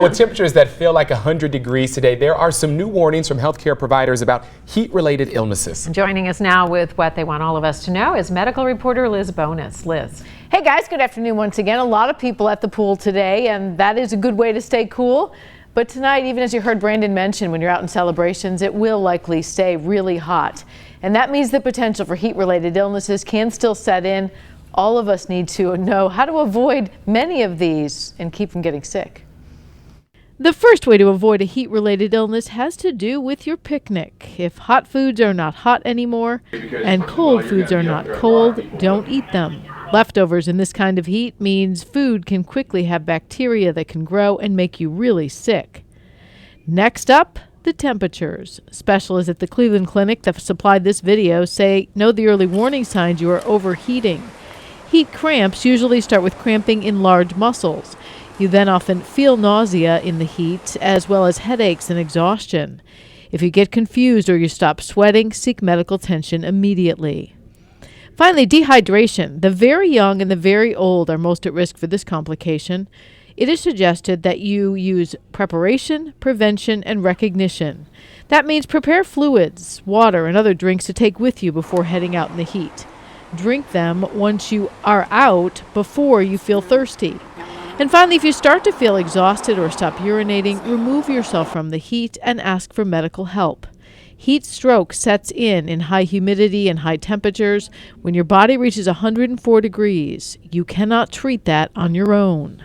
With temperatures that feel like 100 degrees today, there are some new warnings from healthcare providers about heat-related illnesses. Joining us now with what they want all of us to know is medical reporter Liz Bonus. Liz. Hey guys, good afternoon once again. A lot of people at the pool today, and that is a good way to stay cool. But tonight, even as you heard Brandon mention, when you're out in celebrations, it will likely stay really hot. And that means the potential for heat-related illnesses can still set in. All of us need to know how to avoid many of these and keep from getting sick. The first way to avoid a heat-related illness has to do with your picnic. If hot foods are not hot anymore and cold foods are not cold, don't eat them. Leftovers in this kind of heat means food can quickly have bacteria that can grow and make you really sick. Next up, the temperatures. Specialists at the Cleveland Clinic that supplied this video say know the early warning signs you are overheating. Heat cramps usually start with cramping in large muscles. You then often feel nausea in the heat, as well as headaches and exhaustion. If you get confused or you stop sweating, seek medical attention immediately. Finally, dehydration. The very young and the very old are most at risk for this complication. It is suggested that you use preparation, prevention, and recognition. That means prepare fluids, water, and other drinks to take with you before heading out in the heat. Drink them once you are out before you feel thirsty. And finally, if you start to feel exhausted or stop urinating, remove yourself from the heat and ask for medical help. Heat stroke sets in high humidity and high temperatures. When your body reaches 104 degrees, you cannot treat that on your own.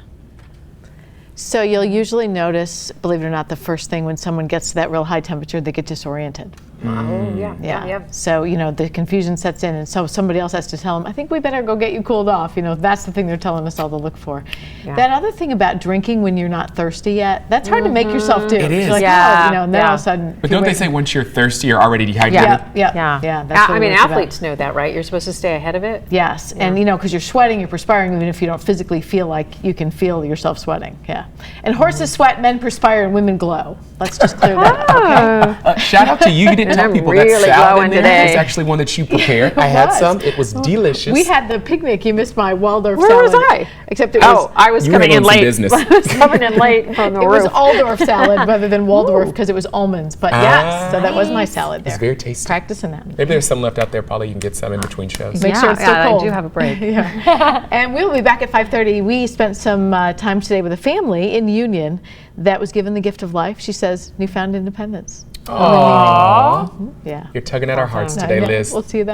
So you'll usually notice, believe it or not, the first thing when someone gets to that real high temperature, they get disoriented. Oh, yeah. Yep. So, the confusion sets in, and so somebody else has to tell them, I think we better go get you cooled off. That's the thing they're telling us all to look for. Yeah. That other thing about drinking when you're not thirsty yet, that's hard to make yourself do. It is. Like, and then all of a sudden. But don't they say once you're thirsty, you're already dehydrated? Yeah. That's what athletes know that, right? You're supposed to stay ahead of it? Yes, and because you're sweating, you're perspiring, even if you don't physically feel like you can feel yourself sweating. Yeah. And horses sweat, men perspire, and women glow. Let's just clear that up, okay? Shout out to you. You didn't tell people really that salad in there today. is actually one that you prepared. I had some. It was delicious. We had the picnic. You missed my Waldorf Where salad. was I? Except it was. I was coming in late. I was coming in late from the It roof. was Waldorf salad rather than Waldorf because it was almonds. But yes, so that was my salad there. It's very tasty. Practicing that. Maybe there's some left out there. Probably you can get some in between shows. Make sure it's still cold. I do have a break. And we'll be back at 5:30. We spent some time today with a family in Union that was given the gift of life. She says newfound independence. Aww. Yeah. You're tugging at our hearts today, Liz. We'll see you then.